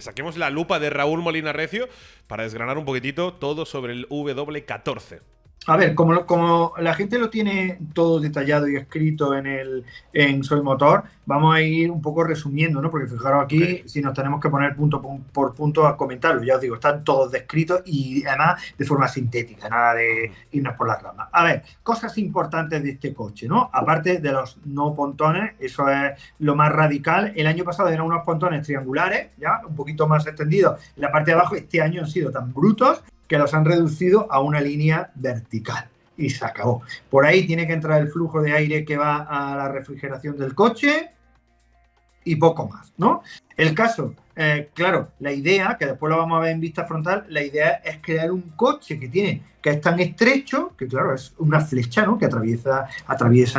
que saquemos la lupa de Raúl Molina Recio para desgranar un poquitito todo sobre el W14. A ver, como la gente lo tiene todo detallado y escrito en Soy Motor, vamos a ir un poco resumiendo, ¿no? Porque fijaros aquí, si nos tenemos que poner punto por punto a comentarlo, ya os digo, están todos descritos y además de forma sintética, nada de irnos por las ramas. A ver, cosas importantes de este coche, ¿no? Aparte de los no pontones, eso es lo más radical. El año pasado eran unos pontones triangulares, ya, un poquito más extendidos en la parte de abajo. Este año han sido tan brutos que los han reducido a una línea vertical y se acabó. Por ahí tiene que entrar el flujo de aire que va a la refrigeración del coche y poco más, ¿no? El caso, claro, la idea, que después lo vamos a ver en vista frontal, la idea es crear un coche que es tan estrecho, que claro, es una flecha, ¿no? Que atraviesa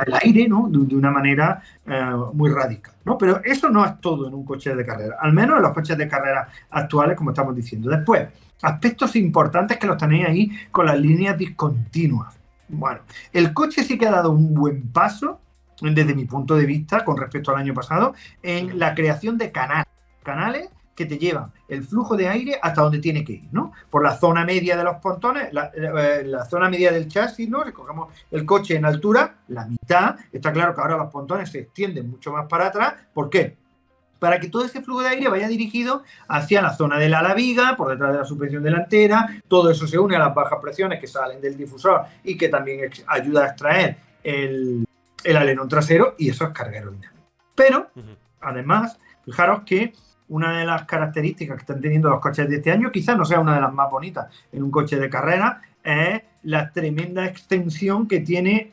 el aire, ¿no? De una manera muy radical, ¿no? Pero eso no es todo en un coche de carrera, al menos en los coches de carrera actuales, como estamos diciendo. Después, aspectos importantes que los tenéis ahí con las líneas discontinuas. Bueno, el coche sí que ha dado un buen paso, desde mi punto de vista, con respecto al año pasado, en la creación de canales que te llevan el flujo de aire hasta donde tiene que ir, ¿no? Por la zona media de los pontones, la zona media del chasis, ¿no? Recogemos el coche en altura, la mitad. Está claro que ahora los pontones se extienden mucho más para atrás. ¿Por qué? Para que todo ese flujo de aire vaya dirigido hacia la zona del ala viga, por detrás de la suspensión delantera. Todo eso se une a las bajas presiones que salen del difusor y que también ayuda a extraer el alerón trasero, y eso es carga aerodinámica. Pero, además, fijaros que una de las características que están teniendo los coches de este año, quizás no sea una de las más bonitas en un coche de carrera, es la tremenda extensión que tiene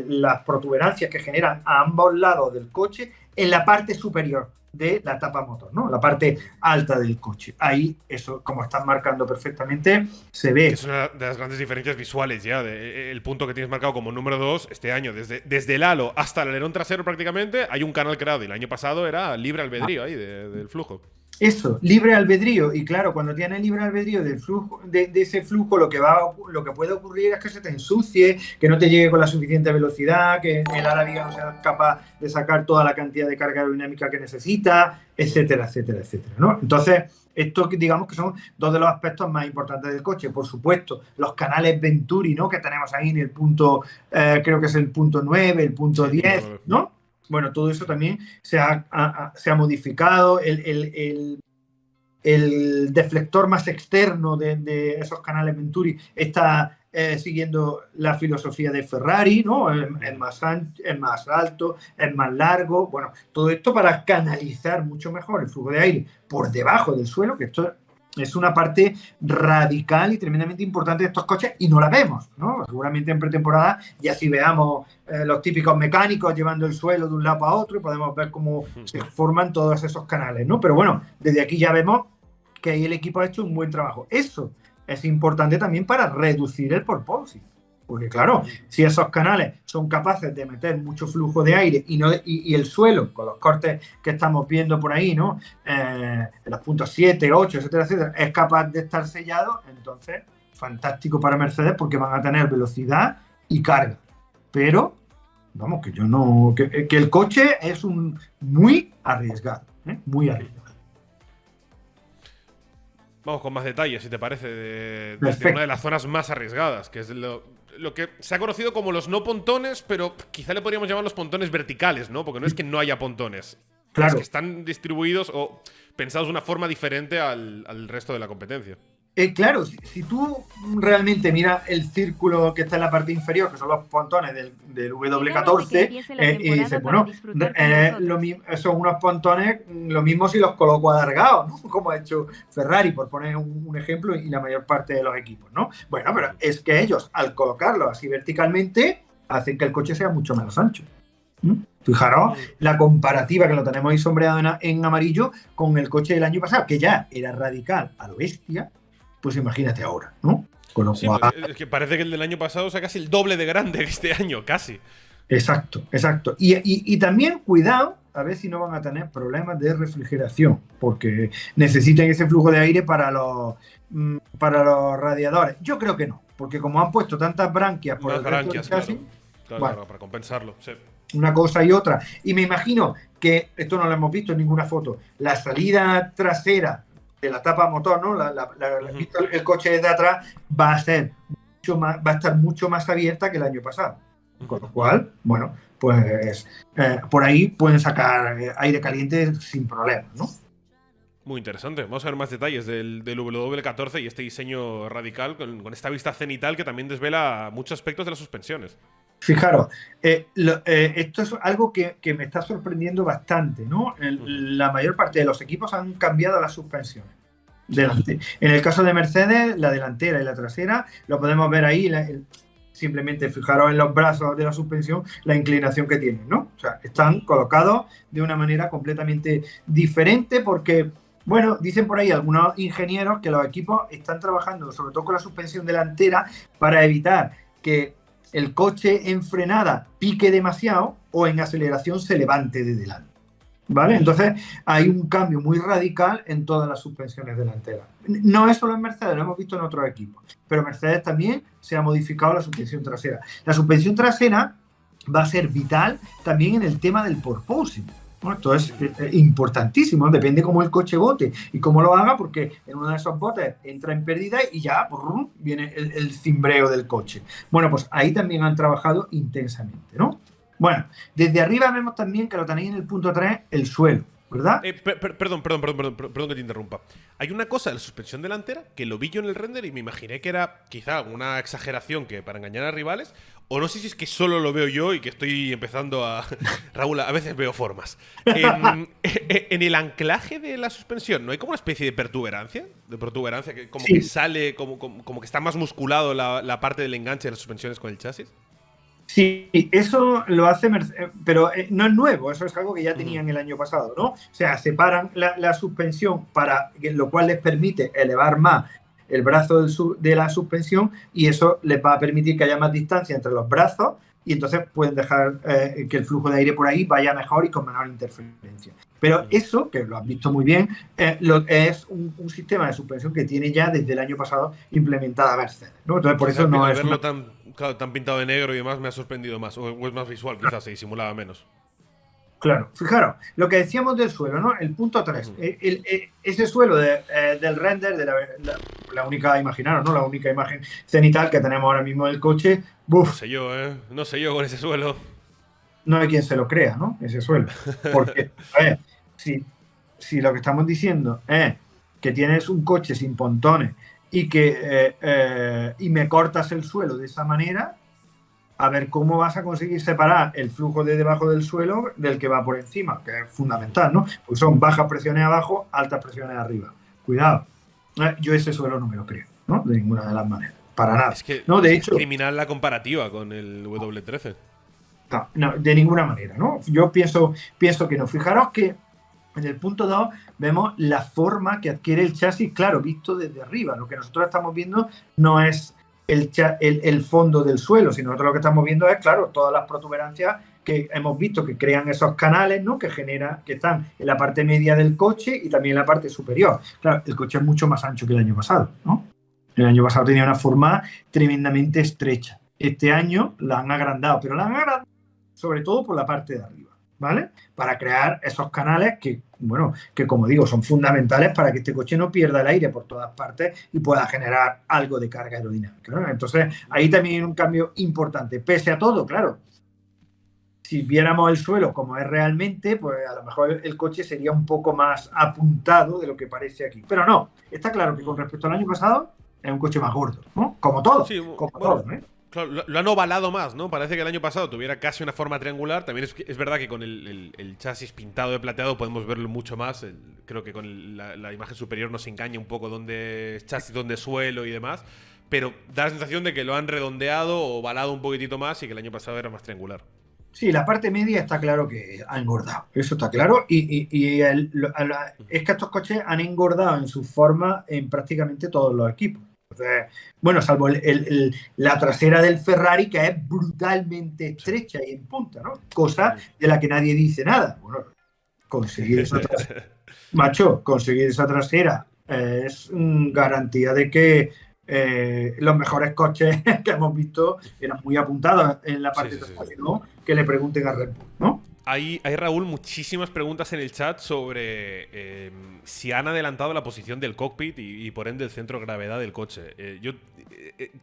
las protuberancias que generan a ambos lados del coche en la parte superior de la tapa motor, ¿no? La parte alta del coche. Ahí, eso, como están marcando perfectamente, se ve. Es una de las grandes diferencias visuales ya. El punto que tienes marcado como número 2 este año, desde el halo hasta el alerón trasero prácticamente, hay un canal creado. Y el año pasado era libre albedrío ahí del flujo. Eso, libre albedrío. Y claro, cuando tienes libre albedrío del flujo, de ese flujo, lo que puede ocurrir es que se te ensucie, que no te llegue con la suficiente velocidad, que el ala viga no sea capaz de sacar toda la cantidad de carga aerodinámica que necesita, etcétera, etcétera, etcétera, ¿no? Entonces, esto digamos que son dos de los aspectos más importantes del coche. Por supuesto, los canales Venturi, ¿no? Que tenemos ahí en el punto, creo que es el punto 9, el punto 10, ¿no? Bueno, todo eso también se ha modificado. El deflector más externo de esos canales Venturi está siguiendo la filosofía de Ferrari, ¿no? Es más alto, es más largo. Bueno, todo esto para canalizar mucho mejor el flujo de aire por debajo del suelo, que esto es una parte radical y tremendamente importante de estos coches y no la vemos, ¿no? Seguramente en pretemporada ya si veamos los típicos mecánicos llevando el suelo de un lado a otro y podemos ver cómo se forman todos esos canales, ¿no? Pero bueno, desde aquí ya vemos que ahí el equipo ha hecho un buen trabajo. Eso es importante también para reducir el porpoising. Porque claro, si esos canales son capaces de meter mucho flujo de aire y el suelo, con los cortes que estamos viendo por ahí, ¿no? En los puntos 7, 8, etcétera, etcétera, es capaz de estar sellado, entonces fantástico para Mercedes porque van a tener velocidad y carga. Pero, vamos, que el coche es muy arriesgado, muy arriesgado. Vamos con más detalles, si te parece, desde una de las zonas más arriesgadas, que es lo que se ha conocido como los no pontones, pero quizá le podríamos llamar los pontones verticales, ¿no? Porque no es que no haya pontones. Claro. Es que están distribuidos o pensados de una forma diferente al resto de la competencia. Claro, si tú realmente miras el círculo que está en la parte inferior, que son los pontones del W14, y dices, bueno, son unos pontones, lo mismo si los coloco alargados, ¿no? Como ha hecho Ferrari, por poner un ejemplo, y la mayor parte de los equipos, ¿no? Bueno, pero es que ellos, al colocarlos así verticalmente, hacen que el coche sea mucho menos ancho. Fijaros la comparativa que lo tenemos ahí sombreado en amarillo con el coche del año pasado, que ya era radical a lo bestia. Pues imagínate ahora, ¿no? Con lo cual... pues es que parece que el del año pasado sea casi el doble de grande que este año, casi. Exacto. Y también cuidado, a ver si no van a tener problemas de refrigeración, porque necesitan ese flujo de aire para los radiadores. Yo creo que no, porque como han puesto tantas branquias por el resto del chasis, claro, para compensarlo, sí. Una cosa y otra. Y me imagino que, esto no lo hemos visto en ninguna foto, la salida trasera la tapa motor, ¿no? Ujú. El coche desde atrás va a ser va a estar mucho más abierta que el año pasado. Con lo cual, bueno, pues por ahí pueden sacar aire caliente sin problemas, ¿no? Muy interesante. Vamos a ver más detalles del W14 y este diseño radical con esta vista cenital que también desvela muchos aspectos de las suspensiones. Fijaros, esto es algo que me está sorprendiendo bastante, ¿no? Ujú. La mayor parte de los equipos han cambiado las suspensiones. Sí. En el caso de Mercedes, la delantera y la trasera, lo podemos ver ahí, simplemente fijaros en los brazos de la suspensión, la inclinación que tienen, ¿no? O sea, están colocados de una manera completamente diferente porque, bueno, dicen por ahí algunos ingenieros que los equipos están trabajando, sobre todo con la suspensión delantera, para evitar que el coche en frenada pique demasiado o en aceleración se levante de delante. ¿Vale? Entonces hay un cambio muy radical en todas las suspensiones delanteras. No es solo en Mercedes, lo hemos visto en otros equipos, pero Mercedes también se ha modificado la suspensión trasera. La suspensión trasera va a ser vital también en el tema del porpoising. Bueno, esto es importantísimo, depende cómo el coche bote y cómo lo haga, porque en uno de esos botes entra en pérdida y ya viene el cimbreo del coche. Bueno, pues ahí también han trabajado intensamente, ¿no? Bueno, desde arriba vemos también que lo tenéis en el punto 3, el suelo, ¿verdad? Perdón que te interrumpa. Hay una cosa de la suspensión delantera que lo vi yo en el render y me imaginé que era quizá una exageración que para engañar a rivales. O no sé si es que solo lo veo yo y que estoy empezando a. Raúl, a veces veo formas. En el anclaje de la suspensión, ¿no hay como una especie de protuberancia? De protuberancia que como que Sí, sale, como que está más musculado la parte del enganche de las suspensiones con el chasis. sí, eso lo hace Mercedes, pero no es nuevo, eso es algo que ya Ujú. tenían el año pasado, ¿no? O sea, separan la suspensión lo cual les permite elevar más el brazo de la suspensión y eso les va a permitir que haya más distancia entre los brazos y entonces pueden dejar que el flujo de aire por ahí vaya mejor y con menor interferencia. Pero Ujú. eso, que lo has visto muy bien, es un sistema de suspensión que tiene ya desde el año pasado implementada Mercedes, ¿no? Entonces, por Quizá eso no al es una. verlo tan, claro, tan pintado de negro y demás me ha sorprendido más. O es más visual, quizás se disimulaba menos. Claro, fijaros, lo que decíamos del suelo, ¿no? El punto 3, Ujú. ese suelo del render, la única, imaginaros, ¿no? La única imagen cenital que tenemos ahora mismo del coche, No ¡buf! sé yo, ¿eh? No sé yo con ese suelo. No hay quien se lo crea, ¿no? Ese suelo. Porque, a ver, si, si lo que estamos diciendo es que tienes un coche sin pontones y me cortas el suelo de esa manera, a ver cómo vas a conseguir separar el flujo de debajo del suelo del que va por encima, que es fundamental, ¿no? Pues son bajas presiones abajo, altas presiones arriba. Cuidado. Yo ese suelo no me lo creo, ¿no? De ninguna de las maneras. Para nada. No, Es de que es hecho, criminal la comparativa con el W13. no, no, de ninguna manera, ¿no? Yo pienso que no. Fijaros que en el punto 2 vemos la forma que adquiere el chasis, claro, visto desde arriba. Lo que nosotros estamos viendo no es el fondo del suelo, sino nosotros lo que estamos viendo es, claro, todas las protuberancias que hemos visto que crean esos canales, ¿no? Que están en la parte media del coche y también en la parte superior. Claro, el coche es mucho más ancho que el año pasado, ¿no? El año pasado tenía una forma tremendamente estrecha. Este año la han agrandado, pero la han agrandado sobre todo por la parte de arriba, ¿vale? Para crear esos canales que, bueno, que como digo, son fundamentales para que este coche no pierda el aire por todas partes y pueda generar algo de carga aerodinámica, ¿no? Entonces, ahí también hay un cambio importante. Pese a todo, claro, si viéramos el suelo como es realmente, pues a lo mejor el coche sería un poco más apuntado de lo que parece aquí. Pero no, está claro que con respecto al año pasado es un coche más gordo, ¿no? Sí, Como bueno, todo, ¿eh? claro, lo han ovalado más, ¿no? Parece que el año pasado tuviera casi una forma triangular. También es verdad que con el chasis pintado de plateado podemos verlo mucho más. Creo que con la imagen superior nos engaña un poco dónde es chasis, dónde es suelo y demás. Pero da la sensación de que lo han redondeado o ovalado un poquitito más y que el año pasado era más triangular. Sí, la parte media está claro que ha engordado, eso está claro. Es que estos coches han engordado en su forma en prácticamente todos los equipos. Entonces, bueno, salvo la trasera del Ferrari, que es brutalmente Sí. estrecha y en punta, ¿no? Cosa Ujú. de la que nadie dice nada. Bueno, conseguir esa trasera, macho, conseguir esa trasera es garantía de que los mejores coches que hemos visto eran muy apuntados en la Sí, parte sí, sí, trasera, sí. ¿no? Que le pregunten a Red Bull, ¿no? Hay, Raúl, muchísimas preguntas en el chat sobre si han adelantado la posición del cockpit y por ende el centro de gravedad del coche. Yo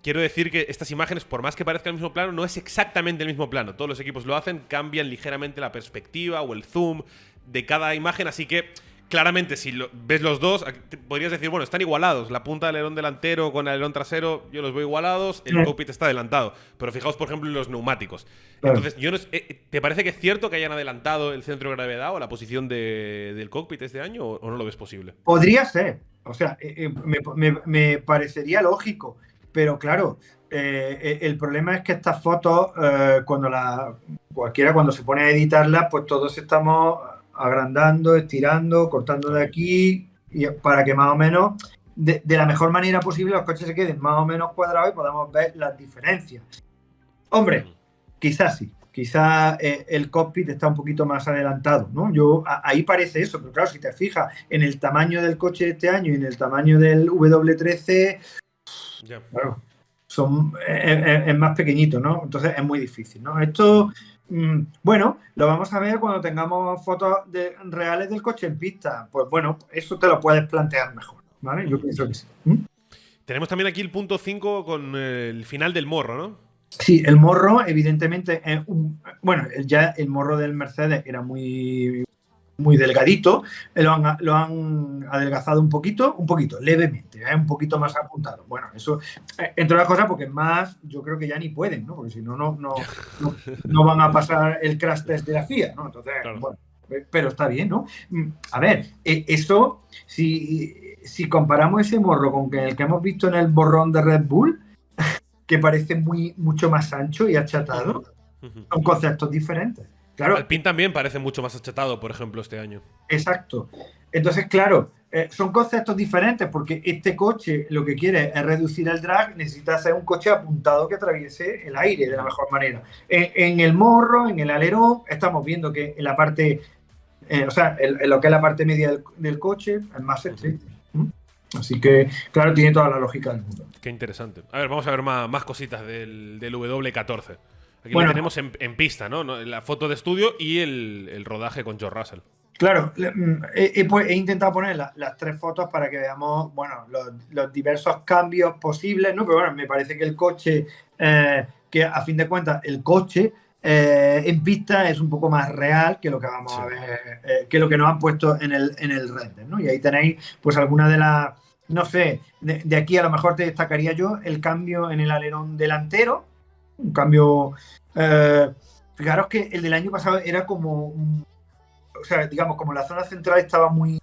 quiero decir que estas imágenes, por más que parezca el mismo plano, no es exactamente el mismo plano. Todos los equipos lo hacen, cambian ligeramente la perspectiva o el zoom de cada imagen, así que claramente si ves los dos, podrías decir, bueno, están igualados. La punta del alerón delantero con el alerón trasero, yo los veo igualados, el cockpit está adelantado. Pero fijaos, por ejemplo, en los neumáticos. Entonces, yo no ¿te parece que es cierto que hayan adelantado el centro de gravedad o la posición del cockpit este año o no lo ves posible? Podría ser. O sea, me parecería lógico. Pero claro, el problema es que estas fotos, cuando se pone a editarlas, pues todos estamos agrandando, estirando, cortando de aquí, para que más o menos, de la mejor manera posible, los coches se queden más o menos cuadrados y podamos ver las diferencias. Hombre, quizás sí. Quizás el cockpit está un poquito más adelantado, ¿no? Ahí parece eso, pero claro, si te fijas en el tamaño del coche de este año y en el tamaño del W13, claro, es más pequeñito, ¿no? Entonces es muy difícil, ¿no? Esto, bueno, lo vamos a ver cuando tengamos fotos reales del coche en pista. Pues bueno, eso te lo puedes plantear mejor, ¿vale? Yo pienso que sí. Tenemos también aquí el punto 5 con el final del morro, ¿no? Sí, el morro, evidentemente, es bueno, ya el morro del Mercedes era muy delgadito, lo han adelgazado un poquito, levemente, un poquito más apuntado. Bueno, eso, entre otras cosas, porque más, yo creo que ya ni pueden, ¿no? Porque si no, no van a pasar el crash test de la FIA, ¿no? Entonces, claro. Bueno, pero está bien, ¿no? A ver, eso, si comparamos ese morro con el que hemos visto en el borrón de Red Bull, que parece mucho más ancho y achatado, son conceptos diferentes. Claro, Alpine también parece mucho más achatado, por ejemplo, este año. Exacto. Entonces, claro, son conceptos diferentes porque este coche lo que quiere es reducir el drag, necesita hacer un coche apuntado que atraviese el aire de la mejor manera. En el morro, en el alerón, estamos viendo que en la parte, o sea, en lo que es la parte media del coche es más estrecho. Así que, claro, tiene toda la lógica del mundo. Qué interesante. A ver, vamos a ver más cositas del W14. Aquí lo tenemos en pista, ¿no? La foto de estudio y el rodaje con George Russell. Claro, he intentado poner las tres fotos para que veamos, bueno, los diversos cambios posibles, ¿no? Pero bueno, me parece que el coche, que a fin de cuentas, el coche en pista es un poco más real que lo que vamos a ver, que lo que nos han puesto en el render, ¿no? Y ahí tenéis, pues, algunas de las, no sé, de aquí a lo mejor te destacaría yo el cambio en el alerón delantero, un cambio, fijaros que el del año pasado era como o sea, digamos, como la zona central estaba muy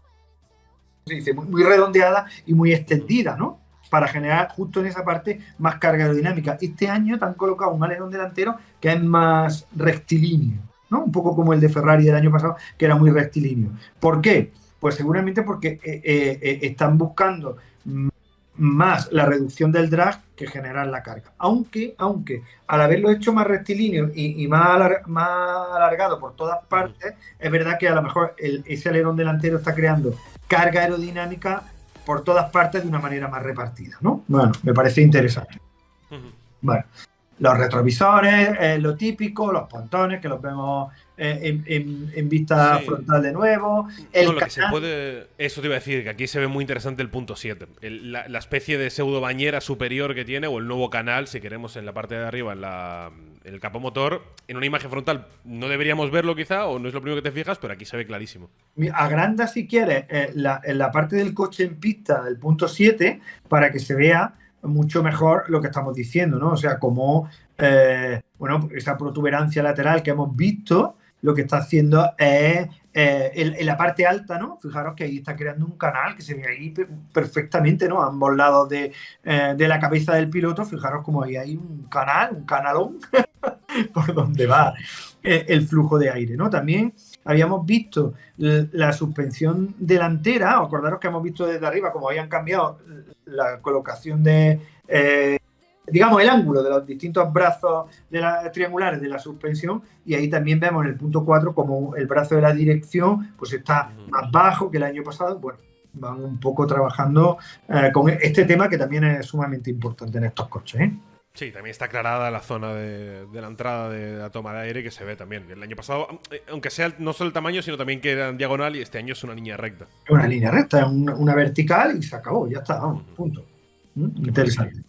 redondeada y muy extendida, ¿no? Para generar justo en esa parte más carga aerodinámica. Este año te han colocado un alerón delantero que es más rectilíneo, ¿no? Un poco como el de Ferrari del año pasado, que era muy rectilíneo. ¿Por qué? Pues seguramente porque están buscando más la reducción del drag que generar la carga. Aunque al haberlo hecho más rectilíneo y más alargado por todas partes, es verdad que a lo mejor ese alerón delantero está creando carga aerodinámica por todas partes de una manera más repartida, ¿no? Bueno, me parece interesante. Bueno, los retrovisores, lo típico, los pontones que los vemos en vista frontal de nuevo. Lo que se puede, eso te iba a decir, que aquí se ve muy interesante el punto 7. La especie de pseudo bañera superior que tiene, o el nuevo canal, si queremos, en la parte de arriba, en el capó motor. En una imagen frontal no deberíamos verlo quizá, o no es lo primero que te fijas, pero aquí se ve clarísimo. Agranda, si quieres, en la parte del coche en pista del punto 7 para que se vea mucho mejor lo que estamos diciendo, ¿no? O sea, como bueno, esa protuberancia lateral que hemos visto, lo que está haciendo es en la parte alta, ¿no? Fijaros que ahí está creando un canal que se ve ahí perfectamente, ¿no? A ambos lados de la cabeza del piloto, fijaros como ahí hay un canalón por donde va el flujo de aire, ¿no? También habíamos visto la suspensión delantera, acordaros que hemos visto desde arriba cómo habían cambiado la colocación de, digamos, el ángulo de los distintos brazos triangulares de la suspensión, y ahí también vemos en el punto 4 como el brazo de la dirección pues está más bajo que el año pasado. Bueno, van un poco trabajando con este tema que también es sumamente importante en estos coches, ¿eh? Sí, también está aclarada la zona de la entrada de la toma de aire que se ve también. El año pasado, aunque sea no solo el tamaño, sino también que era en diagonal y este año es una línea recta. Es una línea recta, es una vertical y se acabó, ya está, vamos, punto. Interesante.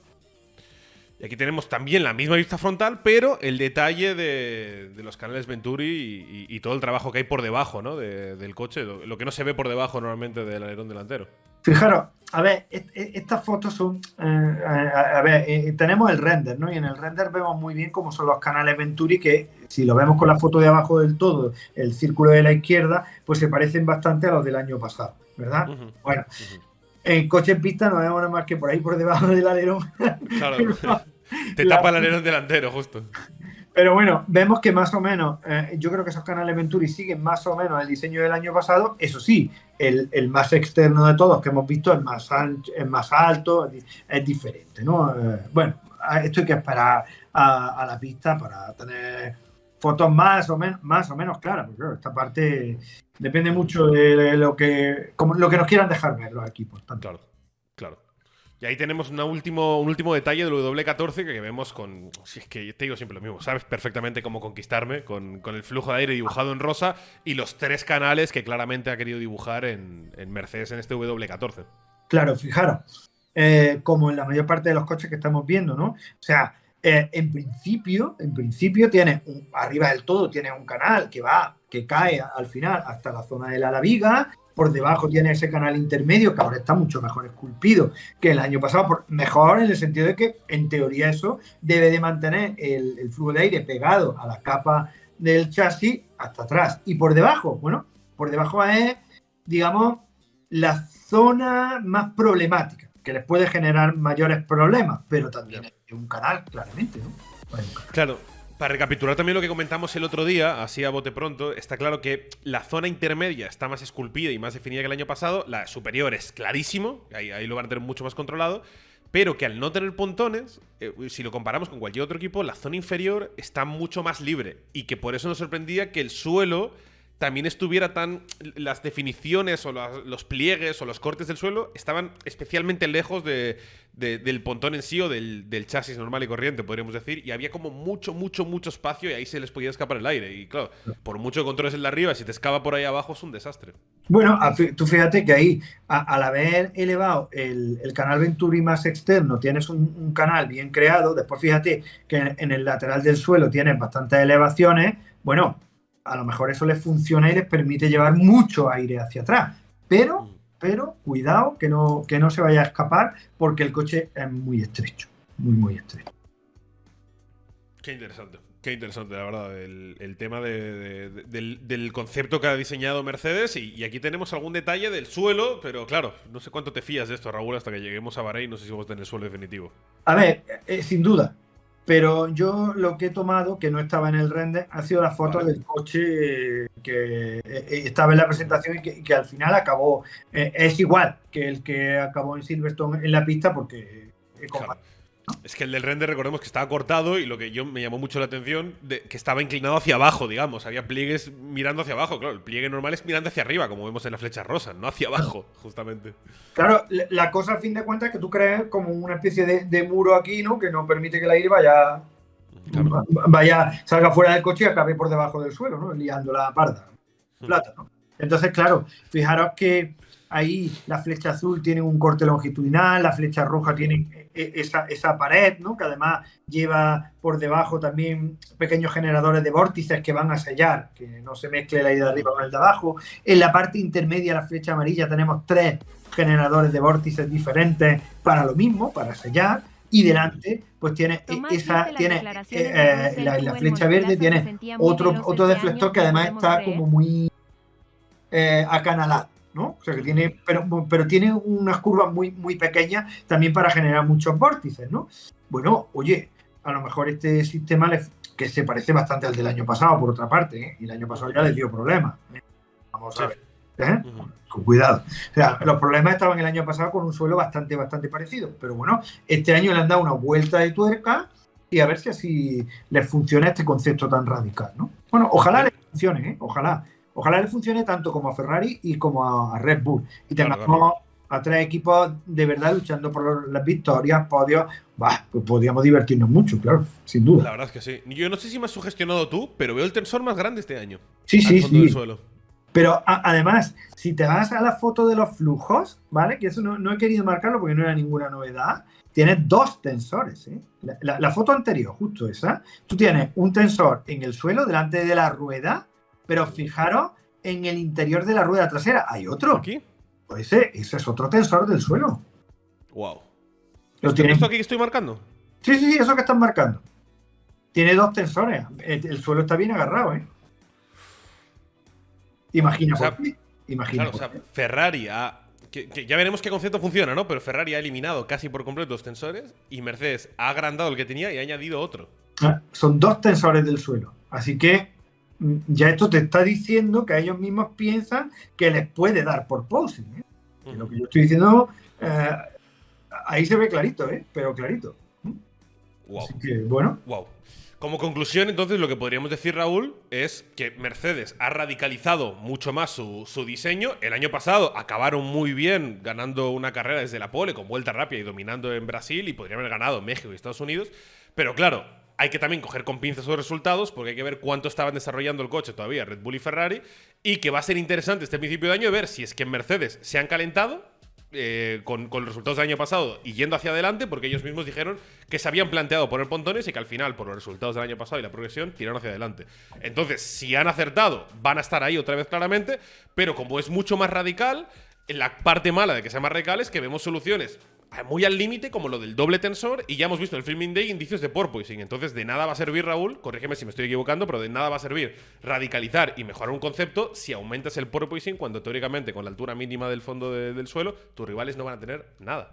Y aquí tenemos también la misma vista frontal, pero el detalle de los canales Venturi y todo el trabajo que hay por debajo, ¿no? Del coche, lo que no se ve por debajo normalmente del alerón delantero. Fijaros, a ver, estas fotos son, a ver, tenemos el render, ¿no? Y en el render vemos muy bien cómo son los canales Venturi, que si lo vemos con la foto de abajo del todo, el círculo de la izquierda, pues se parecen bastante a los del año pasado, ¿verdad? Bueno, en coche en pista no vemos nada más que por ahí por debajo del alerón. Claro, te tapa el alerón delantero, justo. Pero bueno, vemos que más o menos, yo creo que esos canales Venturi siguen más o menos el diseño del año pasado. Eso sí, el más externo de todos que hemos visto es más alto, es diferente, ¿no? Bueno, esto hay que esperar a la pista para tener fotos más o menos claras, porque claro, esta parte depende mucho de lo que nos quieran dejar ver los equipos. Claro, claro. Y ahí tenemos un último detalle del W14 que vemos con... Si es que te digo siempre lo mismo, sabes perfectamente cómo conquistarme, con el flujo de aire dibujado en rosa y los 3 canales que claramente ha querido dibujar en Mercedes en este W14. Claro, fijaros, como en la mayor parte de los coches que estamos viendo, ¿no? O sea, en principio tiene arriba del todo tiene un canal que cae al final hasta la zona de la viga. Por debajo tiene ese canal intermedio que ahora está mucho mejor esculpido que el año pasado. Mejor en el sentido de que, en teoría, eso debe de mantener el flujo de aire pegado a la capa del chasis hasta atrás. Y por debajo, bueno, por debajo es, digamos, la zona más problemática, que les puede generar mayores problemas, pero también es un canal, claramente, ¿no? Claro. Para recapitular también lo que comentamos el otro día, así a bote pronto, está claro que la zona intermedia está más esculpida y más definida que el año pasado, la superior es clarísimo, ahí lo van a tener mucho más controlado, pero que al no tener pontones, si lo comparamos con cualquier otro equipo, la zona inferior está mucho más libre y que por eso nos sorprendía que el suelo también estuviera las definiciones o los pliegues o los cortes del suelo estaban especialmente lejos del pontón en sí o del chasis normal y corriente, podríamos decir, y había como mucho espacio y ahí se les podía escapar el aire. Y claro, por mucho que controles el de arriba, si te escapa por ahí abajo es un desastre. Bueno, tú fíjate que ahí, al haber elevado el canal Venturi más externo, tienes un canal bien creado. Después fíjate que en el lateral del suelo tienes bastantes elevaciones. Bueno, a lo mejor eso les funciona y les permite llevar mucho aire hacia atrás. Pero cuidado que no se vaya a escapar porque el coche es muy estrecho. Muy estrecho. Qué interesante, la verdad, el tema del concepto que ha diseñado Mercedes. Y aquí tenemos algún detalle del suelo, pero claro, no sé cuánto te fías de esto, Raúl, hasta que lleguemos a Bahrein. No sé si vamos a tener el suelo definitivo. A ver, sin duda. Pero yo lo que he tomado, que no estaba en el render, ha sido la foto del coche que estaba en la presentación y que al final acabó. Es igual que el que acabó en Silverstone en la pista porque... Claro. Es que el del render, recordemos que estaba cortado y lo que me llamó mucho la atención, que estaba inclinado hacia abajo, digamos. Había pliegues mirando hacia abajo. Claro, el pliegue normal es mirando hacia arriba, como vemos en la flecha rosa, no hacia abajo, justamente. Claro, la cosa a fin de cuentas es que tú crees como una especie de muro aquí, ¿no? Que no permite que el aire salga fuera del coche y acabe por debajo del suelo, ¿no? Liando la parda, plata, ¿no? Entonces, claro, fijaros que ahí la flecha azul tiene un corte longitudinal, la flecha roja tiene esa pared, ¿no? Que además lleva por debajo también pequeños generadores de vórtices que van a sellar, que no se mezcle el aire de arriba con el de abajo. En la parte intermedia, la flecha amarilla, tenemos 3 generadores de vórtices diferentes para lo mismo, para sellar. Y delante, pues tiene la flecha verde, tiene otro deflector que además está como muy acanalado, ¿no? O sea que tiene, pero tiene unas curvas muy pequeñas también para generar muchos vórtices, ¿no? Bueno, oye, a lo mejor este sistema que se parece bastante al del año pasado, por otra parte, ¿eh? Y el año pasado ya les dio problemas. Vamos a ver. Con cuidado. O sea, los problemas estaban el año pasado con un suelo bastante parecido. Pero bueno, este año le han dado una vuelta de tuerca y a ver si así les funciona este concepto tan radical, ¿no? Bueno, ojalá les funcione, ¿eh? Ojalá le funcione tanto como a Ferrari y como a Red Bull. Y tengamos a tres equipos de verdad luchando por las victorias, podios, pues podríamos divertirnos mucho, claro, sin La duda. verdad es que sí. Yo no sé si me has sugestionado tú, pero veo el tensor más grande este año. Sí, Al sí, fondo del sí. suelo. Pero además, si te vas a la foto de los flujos, ¿vale? Que eso no he querido marcarlo porque no era ninguna novedad. Tienes dos tensores, ¿eh? La foto anterior, justo esa. Tú tienes un tensor en el suelo delante de la rueda, pero fijaros en el interior de la rueda trasera. Hay otro. ¿Aquí? Pues ese es otro tensor del suelo. Wow. Lo ¿Esto tienes. aquí que estoy marcando? Sí, sí, sí, eso que estás marcando. Tiene dos tensores. El suelo está bien agarrado, ¿eh? Imagina O sea, por qué. Imagina claro, o por sea, qué. Ferrari ha. Que ya veremos qué concepto funciona, ¿no? Pero Ferrari ha eliminado casi por completo los tensores y Mercedes ha agrandado el que tenía y ha añadido otro. Son dos tensores del suelo. Así que ya esto te está diciendo que ellos mismos piensan que les puede dar por posing. ¿Eh? Que lo que yo estoy diciendo, ahí se ve clarito, ¿eh? Pero clarito. Wow. Así que, bueno. Wow. Como conclusión, entonces, lo que podríamos decir, Raúl, es que Mercedes ha radicalizado mucho más su diseño. El año pasado acabaron muy bien ganando una carrera desde la pole, con vuelta rápida y dominando en Brasil, y podrían haber ganado en México y Estados Unidos. Pero claro, hay que también coger con pinzas los resultados, porque hay que ver cuánto estaban desarrollando el coche todavía Red Bull y Ferrari, y que va a ser interesante este principio de año ver si es que en Mercedes se han calentado con los resultados del año pasado y yendo hacia adelante, porque ellos mismos dijeron que se habían planteado poner pontones y que al final, por los resultados del año pasado y la progresión, tiraron hacia adelante. Entonces, si han acertado, van a estar ahí otra vez claramente, pero como es mucho más radical, la parte mala de que sea más radical es que vemos soluciones muy al límite, como lo del doble tensor, y ya hemos visto en el Filming Day indicios de porpoising. Entonces, de nada va a servir, Raúl, corrígeme si me estoy equivocando, pero de nada va a servir radicalizar y mejorar un concepto si aumentas el porpoising cuando teóricamente con la altura mínima del fondo del suelo tus rivales no van a tener nada.